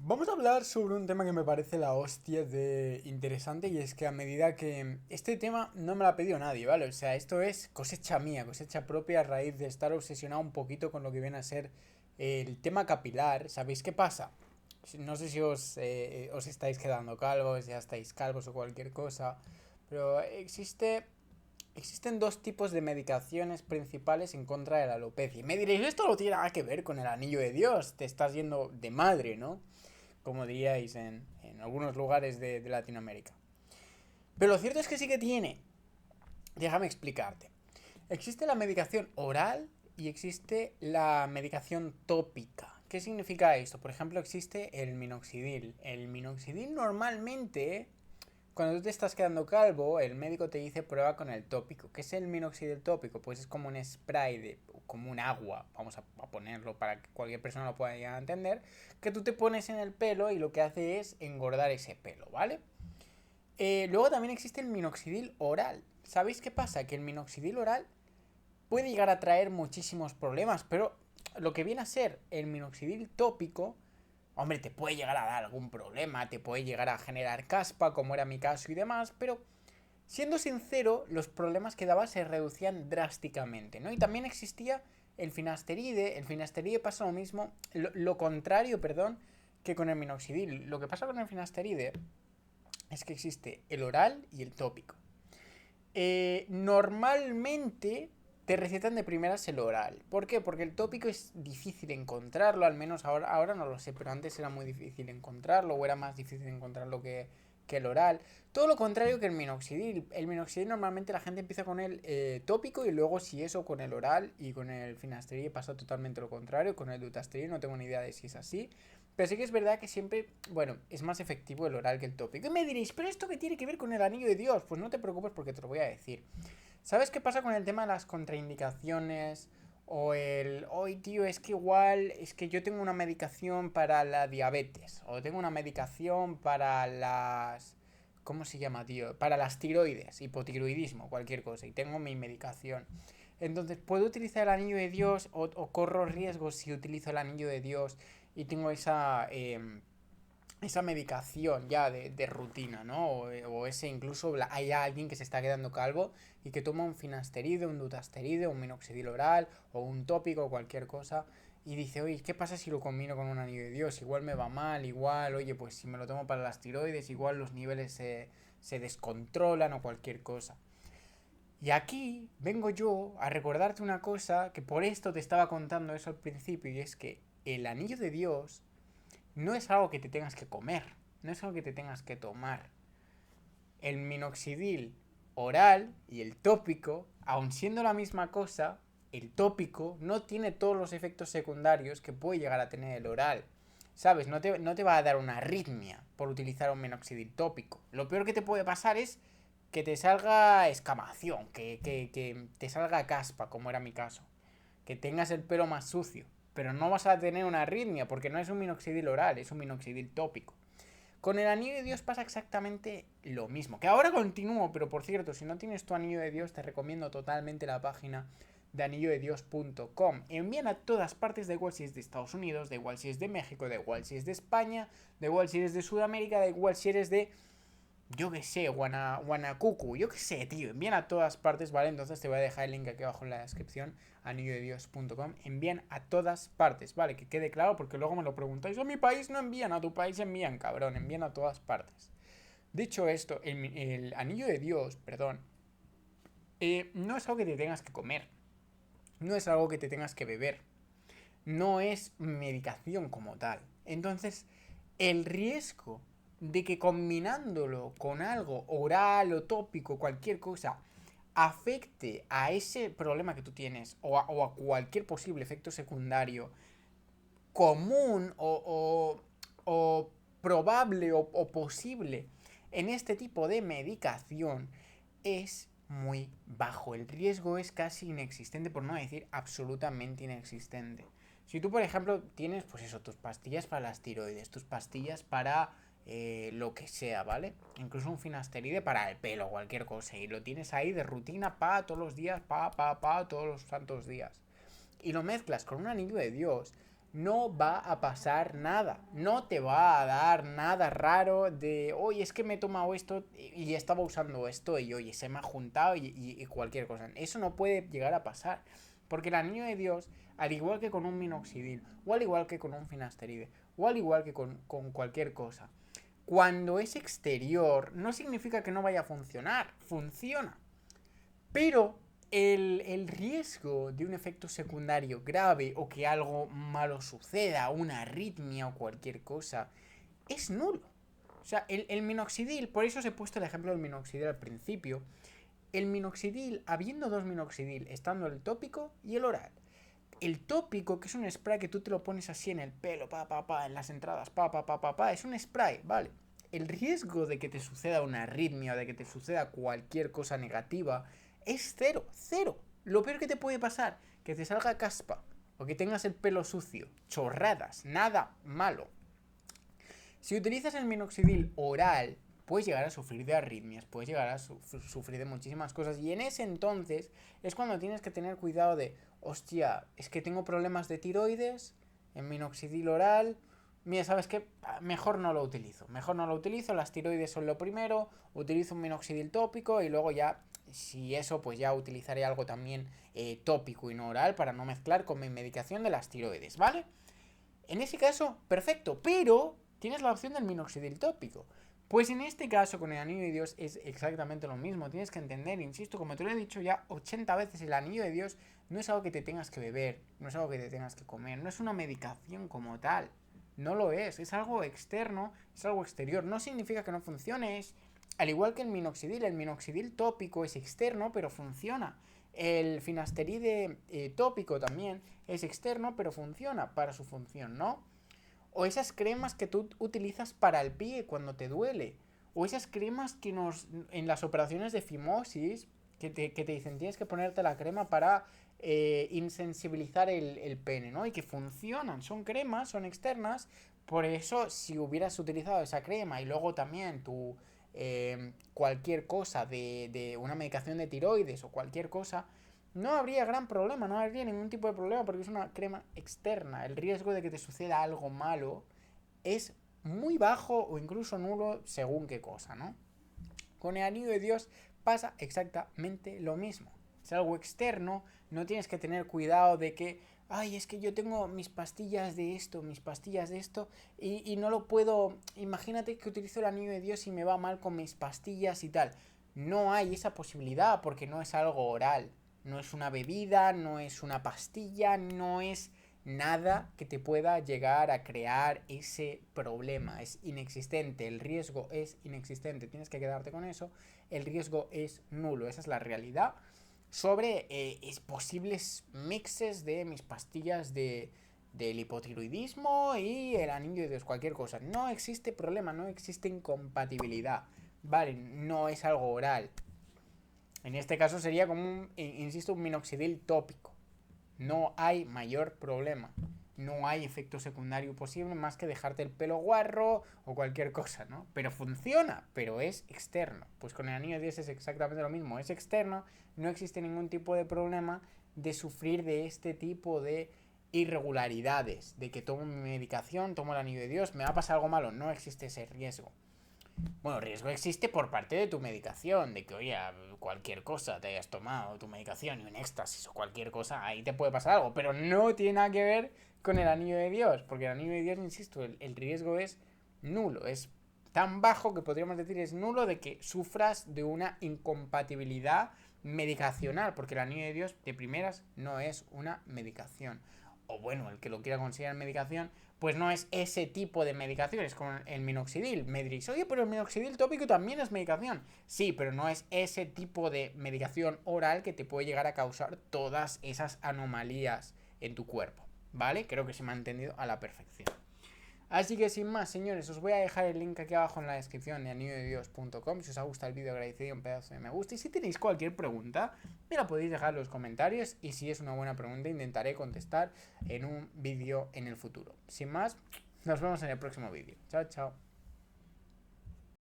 Vamos a hablar sobre un tema que me parece la hostia de interesante y es que a medida que este tema no me lo ha pedido nadie, ¿vale? O sea, esto es cosecha mía, cosecha propia a raíz de estar obsesionado un poquito con lo que viene a ser el tema capilar. ¿Sabéis qué pasa? No sé si os estáis quedando calvos, ya estáis calvos o cualquier cosa, pero existen dos tipos de medicaciones principales en contra de la alopecia. Y me diréis, esto no tiene nada que ver con el anillo de Dios, te estás yendo de madre, ¿no? Como diríais en algunos lugares de Latinoamérica. Pero lo cierto es que sí que tiene. Déjame explicarte. Existe la medicación oral y existe la medicación tópica. ¿Qué significa esto? Por ejemplo, existe el minoxidil. El minoxidil normalmente, cuando tú te estás quedando calvo, el médico te dice prueba con el tópico. ¿Qué es el minoxidil tópico? Pues es como un spray, como un agua, vamos a ponerlo para que cualquier persona lo pueda llegar a entender, que tú te pones en el pelo y lo que hace es engordar ese pelo, ¿vale? Luego también existe el minoxidil oral. ¿Sabéis qué pasa? Que el minoxidil oral puede llegar a traer muchísimos problemas, pero lo que viene a ser el minoxidil tópico, hombre, te puede llegar a dar algún problema, te puede llegar a generar caspa, como era mi caso y demás, pero siendo sincero, los problemas que daba se reducían drásticamente, ¿no? Y también existía el finasteride pasa lo mismo, lo contrario, perdón, que con el minoxidil. Lo que pasa con el finasteride es que existe el oral y el tópico. Normalmente te recetan de primeras el oral. ¿Por qué? Porque el tópico es difícil encontrarlo, al menos ahora no lo sé, pero antes era muy difícil encontrarlo o era más difícil encontrarlo que el oral. Todo lo contrario que el minoxidil. El minoxidil normalmente la gente empieza con el tópico y luego si eso con el oral y con el finasteride pasa totalmente lo contrario. Con el dutasteride no tengo ni idea de si es así. Pero sí que es verdad que siempre, bueno, es más efectivo el oral que el tópico. Y me diréis, ¿pero esto qué tiene que ver con el anillo de Dios? Pues no te preocupes porque te lo voy a decir. ¿Sabes qué pasa con el tema de las contraindicaciones? O el, hoy tío, es que igual, es que yo tengo una medicación para la diabetes. O tengo una medicación para las... ¿Cómo se llama, tío? Para las tiroides, hipotiroidismo, cualquier cosa. Y tengo mi medicación. Entonces, ¿puedo utilizar el anillo de Dios o corro riesgos si utilizo el anillo de Dios y tengo esa medicación ya de rutina, ¿no? O ese incluso hay alguien que se está quedando calvo y que toma un finasteride, un dutasteride, un minoxidil oral o un tópico o cualquier cosa y dice, oye, ¿qué pasa si lo combino con un anillo de Dios? Igual me va mal, igual, oye, pues si me lo tomo para las tiroides, igual los niveles se descontrolan o cualquier cosa. Y aquí vengo yo a recordarte una cosa que por esto te estaba contando eso al principio y es que el anillo de Dios no es algo que te tengas que comer, no es algo que te tengas que tomar. El minoxidil oral y el tópico, aun siendo la misma cosa, el tópico no tiene todos los efectos secundarios que puede llegar a tener el oral. ¿Sabes? No te va a dar una arritmia por utilizar un minoxidil tópico. Lo peor que te puede pasar es que te salga escamación, que te salga caspa, como era mi caso. Que tengas el pelo más sucio. Pero no vas a tener una arritmia porque no es un minoxidil oral, es un minoxidil tópico. Con el anillo de Dios pasa exactamente lo mismo. Que ahora continúo, pero por cierto, si no tienes tu anillo de Dios, te recomiendo totalmente la página de anillodedios.com. Envían a todas partes, da igual si es de Estados Unidos, da igual si es de México, da igual si es de España, da igual si eres de Sudamérica, da igual si eres de yo que sé, Guanacucu, yo que sé, tío, envían a todas partes, ¿vale? Entonces te voy a dejar el link aquí abajo en la descripción, anillodedios.com, envían a todas partes, ¿vale? Que quede claro porque luego me lo preguntáis, a mi país no envían, a tu país envían, cabrón, envían a todas partes. Dicho esto, el anillo de Dios, perdón, no es algo que te tengas que comer, no es algo que te tengas que beber, no es medicación como tal. Entonces, el riesgo de que combinándolo con algo oral o tópico, cualquier cosa, afecte a ese problema que tú tienes o a cualquier posible efecto secundario común o probable o posible en este tipo de medicación es muy bajo. El riesgo es casi inexistente, por no decir absolutamente inexistente. Si tú, por ejemplo, tienes, pues eso, tus pastillas para las tiroides, tus pastillas para lo que sea, ¿vale? Incluso un finasteride para el pelo, cualquier cosa, y lo tienes ahí de rutina, todos los días, todos los santos días. Y lo mezclas con un anillo de Dios, no va a pasar nada. No te va a dar nada raro de, oye, es que me he tomado esto y estaba usando esto y oye, se me ha juntado y cualquier cosa. Eso no puede llegar a pasar. Porque el anillo de Dios, al igual que con un minoxidil, o al igual que con un finasteride, o al igual que con cualquier cosa, cuando es exterior, no significa que no vaya a funcionar. Funciona. Pero el riesgo de un efecto secundario grave o que algo malo suceda, una arritmia o cualquier cosa, es nulo. O sea, el minoxidil, por eso os he puesto el ejemplo del minoxidil al principio. El minoxidil, habiendo dos minoxidil, estando el tópico y el oral. El tópico, que es un spray que tú te lo pones así en el pelo, en las entradas, es un spray, ¿vale? El riesgo de que te suceda una arritmia o de que te suceda cualquier cosa negativa es cero, cero. Lo peor que te puede pasar, que te salga caspa o que tengas el pelo sucio, chorradas, nada malo. Si utilizas el minoxidil oral, puedes llegar a sufrir de arritmias, puedes llegar a sufrir de muchísimas cosas. Y en ese entonces es cuando tienes que tener cuidado de, hostia, es que tengo problemas de tiroides, en minoxidil oral, mira, ¿sabes qué? Mejor no lo utilizo, las tiroides son lo primero, utilizo un minoxidil tópico y luego ya, si eso, pues ya utilizaré algo también tópico y no oral para no mezclar con mi medicación de las tiroides, ¿vale? En ese caso, perfecto, pero tienes la opción del minoxidil tópico. Pues en este caso, con el anillo de Dios es exactamente lo mismo. Tienes que entender, insisto, como te lo he dicho ya 80 veces, el anillo de Dios no es algo que te tengas que beber, no es algo que te tengas que comer, no es una medicación como tal. No lo es algo externo, es algo exterior. No significa que no funcione, es al igual que el minoxidil tópico es externo, pero funciona. El finasteride tópico también es externo, pero funciona para su función, ¿no? O esas cremas que tú utilizas para el pie cuando te duele. O esas cremas que en las operaciones de fimosis, que te dicen tienes que ponerte la crema para insensibilizar el pene, ¿no? Y que funcionan, son cremas, son externas. Por eso, si hubieras utilizado esa crema y luego también tu cualquier cosa de una medicación de tiroides o cualquier cosa, no habría gran problema, no habría ningún tipo de problema porque es una crema externa. El riesgo de que te suceda algo malo es muy bajo o incluso nulo según qué cosa, ¿no? Con el anillo de Dios pasa exactamente lo mismo. Es algo externo, no tienes que tener cuidado de que, ay, es que yo tengo mis pastillas de esto, y no lo puedo, imagínate que utilizo el anillo de Dios y me va mal con mis pastillas y tal. No hay esa posibilidad porque no es algo oral, no es una bebida, no es una pastilla, no es nada que te pueda llegar a crear ese problema. Es inexistente, el riesgo es inexistente, tienes que quedarte con eso, el riesgo es nulo, esa es la realidad sobre posibles mixes de mis pastillas del hipotiroidismo y el anillo de Dios, cualquier cosa. No existe problema, no existe incompatibilidad, ¿vale? No es algo oral. En este caso sería como insisto, un minoxidil tópico. No hay mayor problema. No hay efecto secundario posible más que dejarte el pelo guarro o cualquier cosa, ¿no? Pero funciona, pero es externo. Pues con el anillo de Dios es exactamente lo mismo. Es externo, no existe ningún tipo de problema de sufrir de este tipo de irregularidades. De que tomo mi medicación, tomo el anillo de Dios, me va a pasar algo malo. No existe ese riesgo. Bueno, riesgo existe por parte de tu medicación, de que, oye, cualquier cosa te hayas tomado tu medicación y un éxtasis o cualquier cosa, ahí te puede pasar algo, pero no tiene nada que ver con el anillo de Dios, porque el anillo de Dios, insisto, el riesgo es nulo, es tan bajo que podríamos decir es nulo de que sufras de una incompatibilidad medicacional, porque el anillo de Dios de primeras no es una medicación. O bueno, el que lo quiera considerar medicación, pues no es ese tipo de medicación, es como el minoxidil. Me diréis, oye, pero el minoxidil tópico también es medicación. Sí, pero no es ese tipo de medicación oral que te puede llegar a causar todas esas anomalías en tu cuerpo, ¿vale? Creo que se me ha entendido a la perfección. Así que sin más, señores, os voy a dejar el link aquí abajo en la descripción de anillodedios.com. Si os ha gustado el vídeo, agradecería un pedazo de me gusta. Y si tenéis cualquier pregunta, me la podéis dejar en los comentarios. Y si es una buena pregunta, intentaré contestar en un vídeo en el futuro. Sin más, nos vemos en el próximo vídeo. Chao, chao.